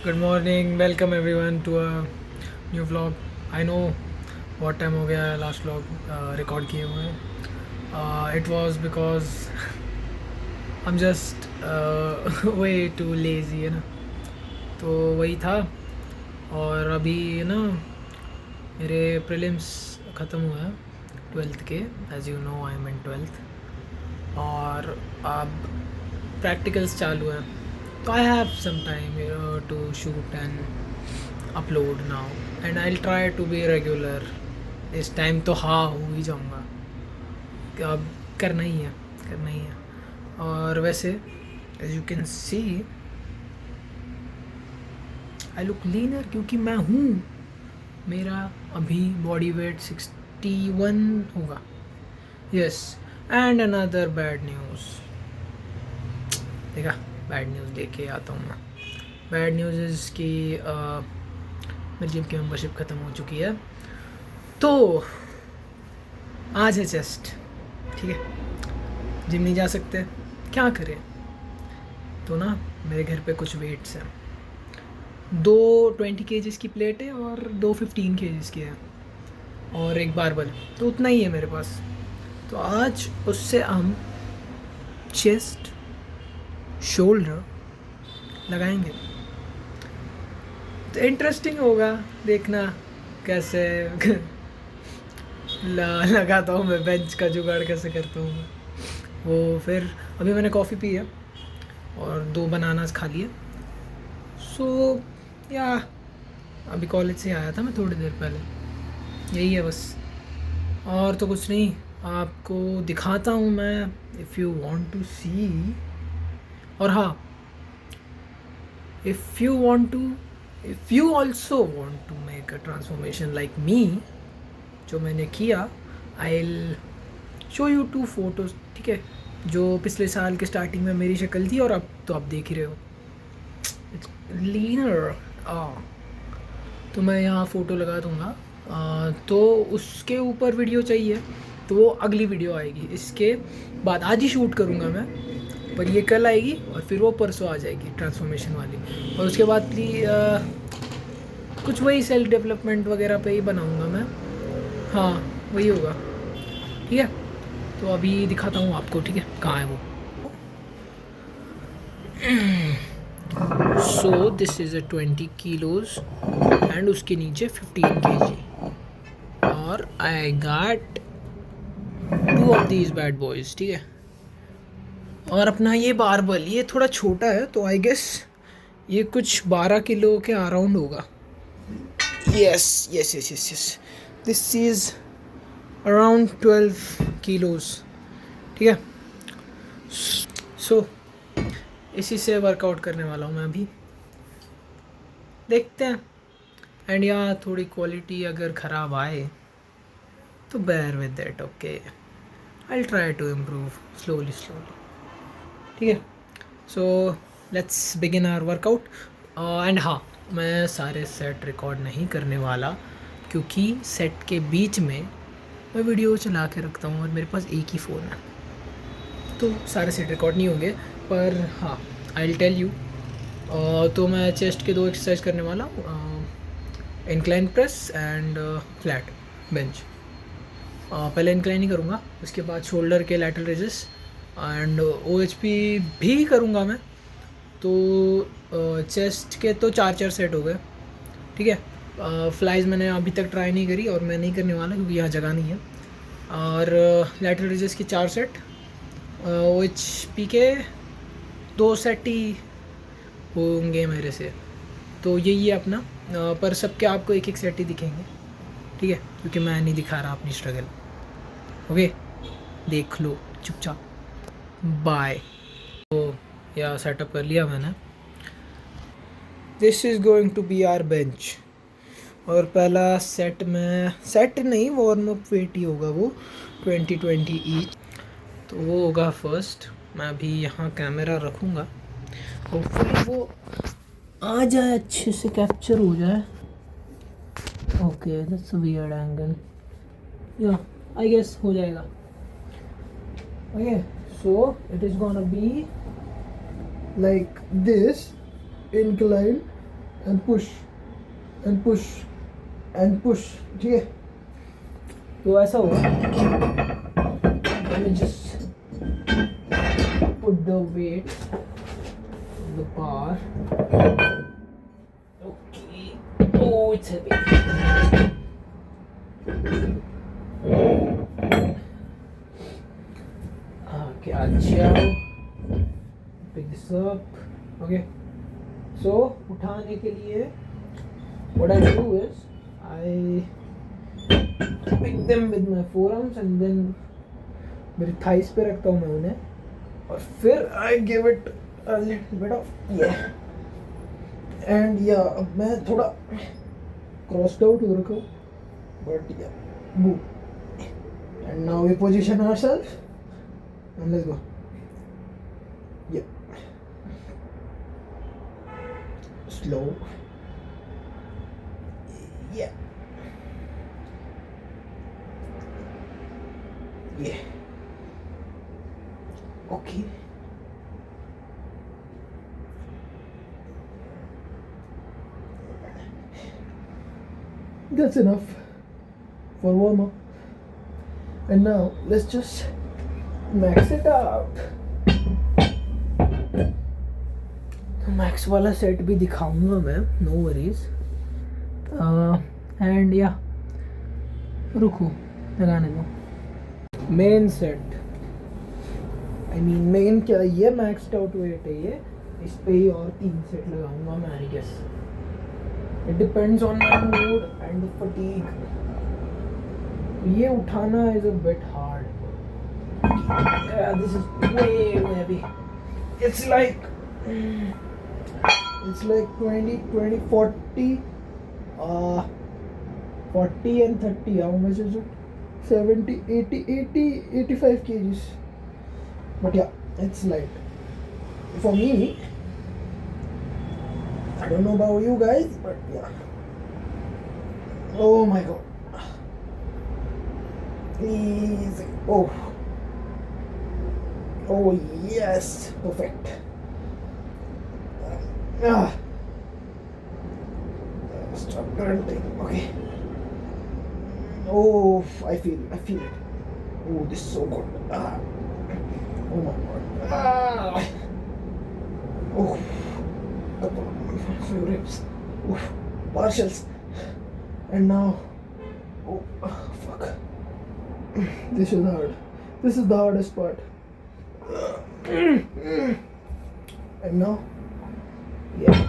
Good morning, welcome everyone to a new vlog. I know बहुत time हो गया है लास्ट व्लॉग रिकॉर्ड किए हुए हैं। It was because I am just way too lazy है ना, तो वही था। और अभी ना मेरे प्रीलिम्स ख़त्म हुए हैं 12th के। As you know I am in 12th और अब प्रैक्टिकल्स चालू हैं, तो I have some time to shoot and upload now and I will try to be regular. इस टाइम तो हाँ हो ही जाऊँगा, अब करना ही है, करना ही है। और वैसे as you can see I look leaner क्योंकि मैं हूँ, मेरा अभी बॉडी वेट 61 होगा। Yes, and another bad news. देखा, बैड न्यूज़ लेके आता हूँ मैं। बैड न्यूज़ इज़ कि मेरी जिम की मेंबरशिप ख़त्म हो चुकी है, तो आज है चेस्ट। ठीक है, जिम नहीं जा सकते, क्या करें। तो ना मेरे घर पे कुछ वेट्स हैं, 2 20 kg की प्लेट है और 2 15 kg की है और एक बारबल, तो उतना ही है मेरे पास। तो आज उससे हम चेस्ट शोल्डर लगाएंगे, तो इंटरेस्टिंग होगा देखना कैसे लगाता हूँ मैं, बेंच का जुगाड़ कैसे करता हूँ मैं वो। फिर अभी मैंने कॉफ़ी पी है और 2 बनानास खा लिए। सो या अभी कॉलेज से आया था मैं थोड़ी देर पहले, यही है बस, और तो कुछ नहीं। आपको दिखाता हूँ मैं, if you want to see. और हाँ, if you want to, if you also want to make a transformation like me, जो मैंने किया, I will show you 2 photos. ठीक है, जो पिछले साल के स्टार्टिंग में मेरी शक्ल थी और अब तो आप देख ही रहे हो, इट्स लीनर। तो मैं यहाँ फ़ोटो लगा दूँगा। तो उसके ऊपर वीडियो चाहिए तो वो अगली वीडियो आएगी, इसके बाद आज ही शूट करूँगा मैं, पर ये कल आएगी और फिर वो परसों आ जाएगी ट्रांसफॉर्मेशन वाली। और उसके बाद कुछ वही सेल्फ डेवलपमेंट वगैरह पे ही बनाऊँगा मैं। हाँ, वही होगा। ठीक है, तो अभी दिखाता हूँ आपको। ठीक है, कहाँ है वो। So this is a 20 kilos and उसके नीचे 15 kg और I got 2 of these bad boys. ठीक है, और अपना ये बारबल ये थोड़ा छोटा है, तो आई गेस ये कुछ 12 किलो के अराउंड होगा। Yes yes yes yes yes, this is around 12 kilos। ठीक है, सो इसी से वर्कआउट करने वाला हूँ मैं अभी, देखते हैं। एंड यहाँ थोड़ी क्वालिटी अगर ख़राब आए तो bear with that, okay. I will try to improve slowly slowly. ठीक है, so let's begin our workout. And हाँ, मैं सारे सेट रिकॉर्ड नहीं करने वाला क्योंकि सेट के बीच में मैं वीडियो चला के रखता हूँ और मेरे पास एक ही फ़ोन है, तो सारे सेट रिकॉर्ड नहीं होंगे। पर हाँ, आई विल टेल यू। तो मैं चेस्ट के 2 एक्सरसाइज करने वाला हूँ, incline press and flat bench. पहले इंक्लाइन ही करूँगा, उसके बाद शोल्डर के लैटरल रेजेस एंड OHP भी करूँगा मैं। तो चेस्ट के तो 4 सेट हो गए। ठीक है, फ्लाइज मैंने अभी तक ट्राई नहीं करी और मैं नहीं करने वाला क्योंकि यहाँ जगह नहीं है। और लैटरल रेजेस की 4 सेट, OHP के 2 सेट ही होंगे मेरे से। तो यही है अपना, पर सबके आपको एक एक सेट ही दिखेंगे। ठीक है, क्योंकि मैं नहीं दिखा रहा अपनी स्ट्रगल। ओके, देख लो चुपचाप, बाय। तो या सेटअप कर लिया मैंने। This is going to be our bench. और पहला सेट में, सेट नहीं वार्म अप वेट ही होगा वो, 20-20 ईच। तो वो होगा फर्स्ट। मैं अभी यहाँ कैमरा रखूँगा, होपफुली वो आ जाए, अच्छे से कैप्चर हो जाए। Okay, that's a weird angle, या आई गेस हो जाएगा। Okay, so it is gonna be like this, incline and push and push and push. ठीक है, तो ऐसा होगा. Let me just put the weight on the bar. Okay. Oh, it's heavy. Okay, अच्छा. Pick this up. Okay. So उठाने के लिए what I do is I pick them with my forearms and then मेरी thighs पे रखता हूँ मैं उन्हें और फिर I give it a little bit of yeah and yeah अब मैं थोड़ा crossed out हो रखा हूँ but yeah boom and now we position ourselves and let's go. Yeah. Slow. Yeah. Yeah. Okay. That's enough for warm up. And now let's just max it out. तो max वाला set भी दिखाऊंगा मैं, no worries. And या रुको लगाने दो. Main set I mean main क्या, ये मैक्सड आउट वेट है ये. इस पे ही और 3 सेट लगाऊंगा मैं I guess. It depends on my mood and fatigue. ये उठाना is a bit hard. This is way heavy. It's like 20, 40, 40 and 30. How much is it? 70, 80, 85 kgs. But yeah, it's light. For me, I don't know about you guys, but yeah. Oh my god. Easy. Oh. Oh yes, perfect. Stop grunting. Okay. Oh, I feel it. Oh, this is so good. Oh my god. Oh, few ribs. Oh, partials. And now, oh fuck. This is hard. This is the hardest part. And now, yeah.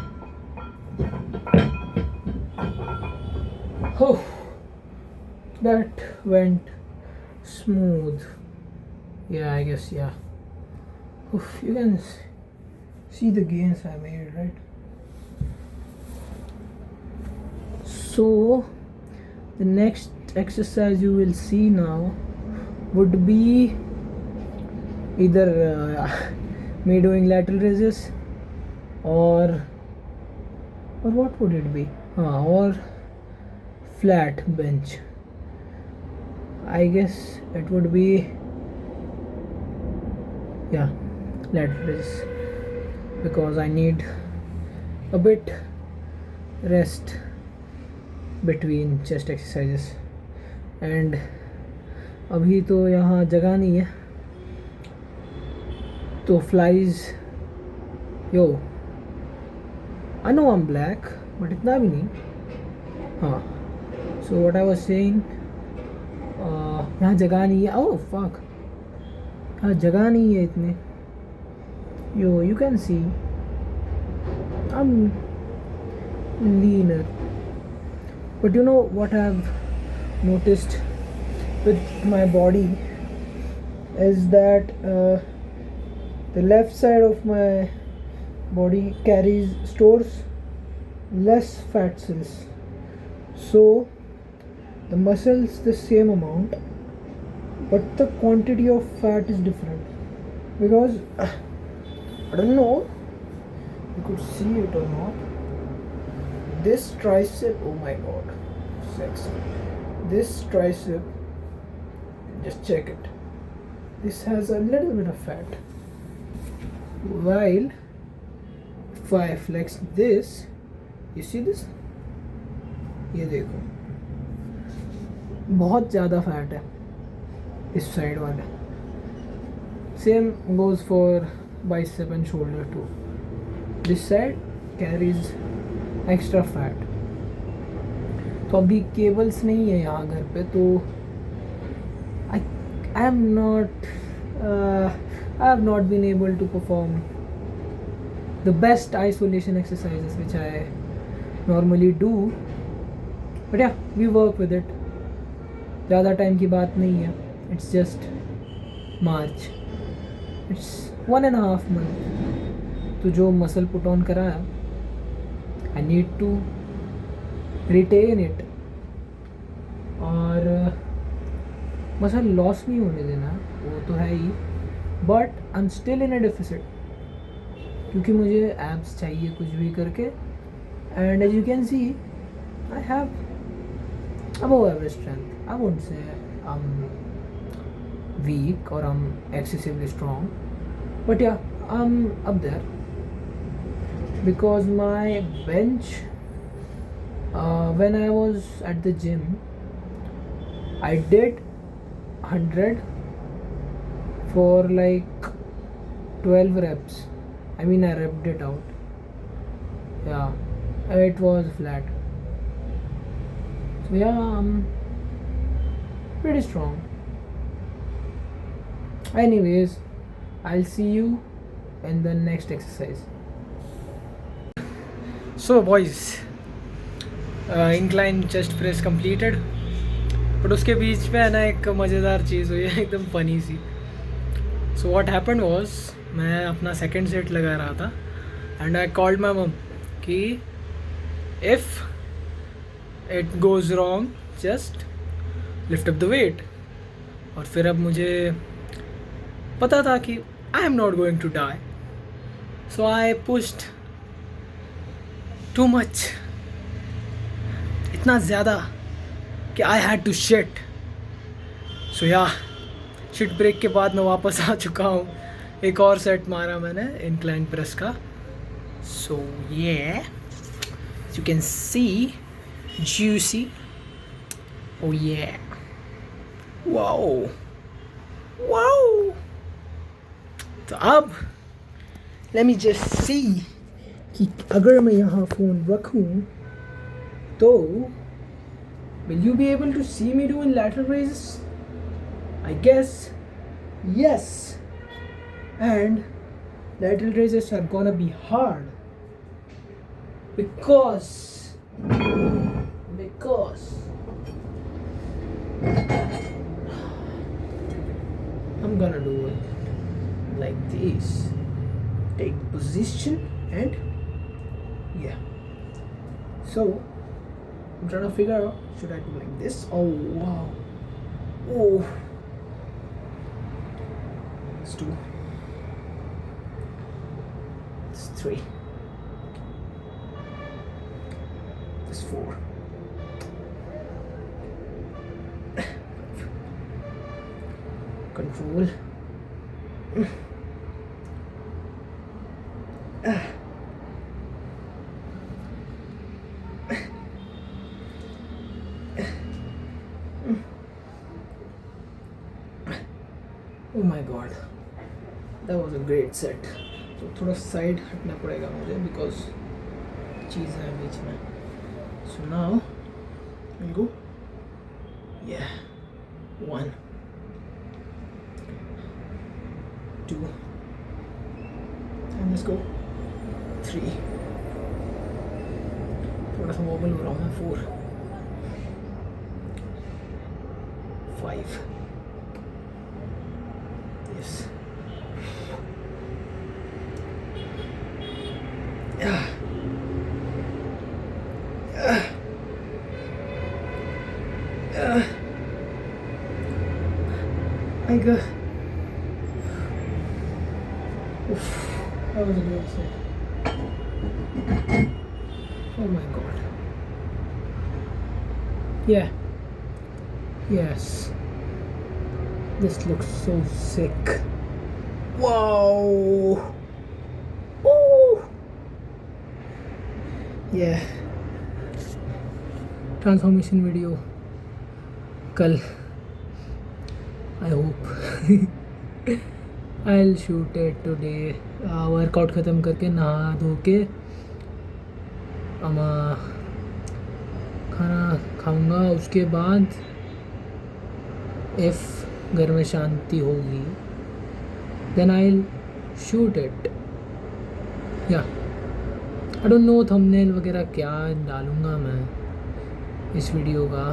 Oh, that went smooth. Yeah, I guess, yeah. Oof, you can see the gains I made, right? So, the next exercise you will see now would be either me doing lateral raises or what would it be? Or flat bench. I guess it would be lateral raises because I need a bit rest between chest exercises and अभी तो यहाँ जगह नहीं है तो flies yo I know I'm black but इतना भी नहीं. हाँ, so what I was saying, यहाँ जगह नहीं है. oh fuck, यहाँ जगह नहीं है इतने. yo you can see I'm leaner, but you know what I've noticed with my body is that the left side of my body stores less fat cells, so the muscles the same amount but the quantity of fat is different because I don't know you could see it or not. This tricep, oh my god, sexy. This tricep, just check it, this has a little bit of fat, while if I flex this you see this, ये देखो बहुत ज़्यादा fat है इस side वाले. Same goes for bicep and shoulder too. This side carries extra fat. तो अभी cables नहीं है यहाँ घर पे, तो I am not, I have not been able to perform the best isolation exercises which I normally do, but yeah, we work with it. ज़्यादा time की बात नहीं है, it's just March, it's 1.5 month. तो जो मसल पुट ऑन करा है, I need to retain it और मसल लॉस नहीं होने देना, वो तो है ही, but I am still in a deficit क्योंकि मुझे एब्स चाहिए कुछ भी करके. And as you can see I have above average strength. I won't say I am weak और I am excessively strong, but yeah I am up there because my bench when I was at the gym I did 100 for like 12 reps. I mean I repped it out. Yeah, it was flat. So yeah, I'm pretty strong. Anyways, I'll see you in the next exercise. So boys, incline chest press completed. But उसके बीच में है ना एक मज़ेदार चीज़ हुई है, एकदम funny सी. सो व्हाट हैपेंड वाज, मैं अपना सेकंड सेट लगा रहा था and I called my mum कि if it goes wrong just lift up the weight. और फिर अब मुझे पता था कि I am not going to die, so I pushed too much, इतना ज़्यादा कि I had to shit. So yeah shit break के बाद मैं वापस आ चुका हूँ. एक और सेट मारा मैंने इंक्लाइन प्रेस का. सो ये यू कैन सी जूसी. ओ ये वाओ वाओ. तो अब लेट मी जस्ट सी कि अगर मैं यहाँ फ़ोन रखूँ तो will you be able to see me doing lateral raises? I guess yes. And lateral raises are gonna be hard because I'm gonna do it like this. Take position and yeah. So I'm trying to figure out, should I do like this? Oh wow. Oh. It's 2. It's 3. It's 4. Control. Oh my god, that was a great set. तो थोड़ा side हटना पड़ेगा मुझे because चीज़ है बीच में. So now will go. Yeah, 1 2 and let's go 3. थोड़ा सा vowel हो रहा हूँ मैं. 4 5. Yes. I got. Oof, that was a great set. Oh my god. Yeah. Yes. This looks so sick. Wow. Oh. ये ट्रांसफॉर्मेशन वीडियो कल, I hope I will shoot it today. Workout ख़त्म करके नहा धो के खाना खाऊंगा, उसके बाद इफ़ घर में शांति होगी then I will shoot it. या आई डोंट नो थंबनेल वगैरह क्या डालूँगा मैं इस वीडियो का।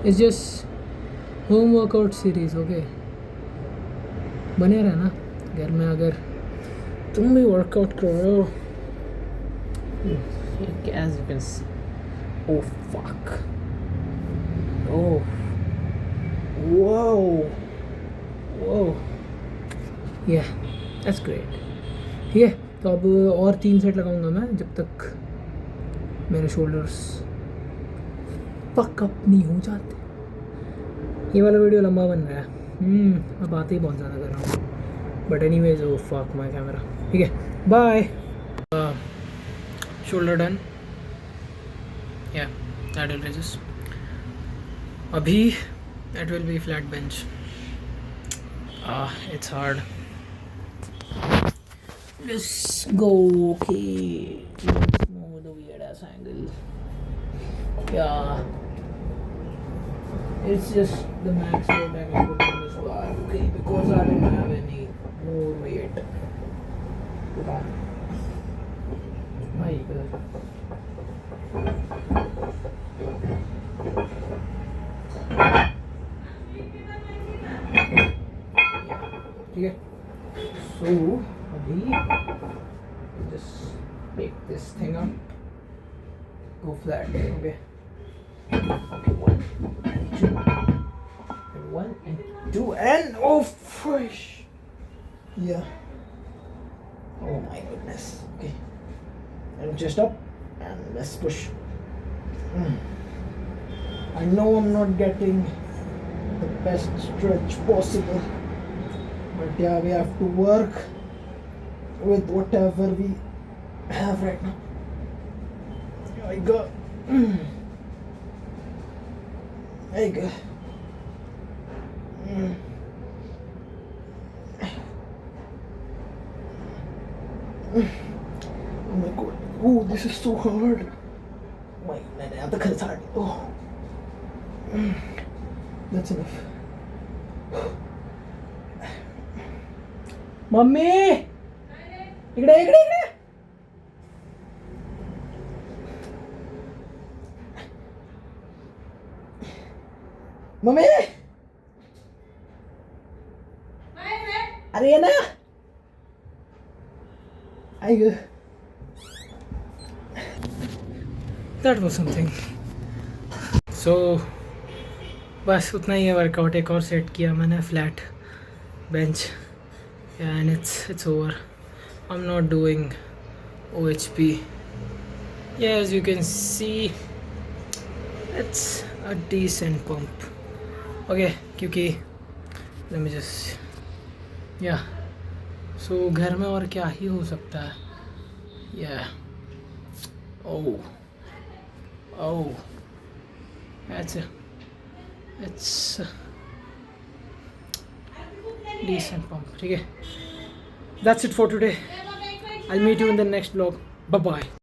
It's just home workout series. Okay, बने रहना घर में, अगर तुम भी वर्कआउट करो। as you can see, oh fuck, oh whoa whoa yeah, that's great। ठीक है, तो अब और 3 सेट लगाऊंगा मैं जब तक मेरे शोल्डर्स पक अप नहीं हो जाते। ये वाला वीडियो लंबा बन रहा है, मैं बातें ही बहुत ज़्यादा कर रहा हूँ, but any ways oh fuck my camera. ठीक है, बाय। शोल्डर डन, या लैटरल रेजेस। अभी it will be flat bench. It's hard. Let's go. Okay, let's move the weird ass angle. Yeah, it's just the max weight I can put on this bar. Okay, because I don't have any more weight to put on. My God. ठीक है, so अभी just pick this thing up, go flat, okay, 1 and 2 and 1 and 2 and oh fresh, yeah, oh my goodness, okay, and just up and let's push. I know I'm not getting the best stretch possible, but yeah, we have to work with whatever we have right now. There you go. There you go. Oh my god. Oh, this is so hard. मैंने यहाँ तक खर्चा दिया। Oh, that's enough. Mummy इकडे इकडे इकडे। Mummy अरे ये ना आई गो। That was something. So बस उतना ही है वर्कआउट। एक और सेट किया मैंने flat bench, and it's over. I'm not doing OHP. Yeah, as you can see, it's a decent pump. Okay, क्योंकि let me just yeah. So घर में और क्या ही हो सकता है। Yeah. Oh, that's a decent pump. ठीक है, that's it for today. I'll meet you in the next vlog. Bye bye.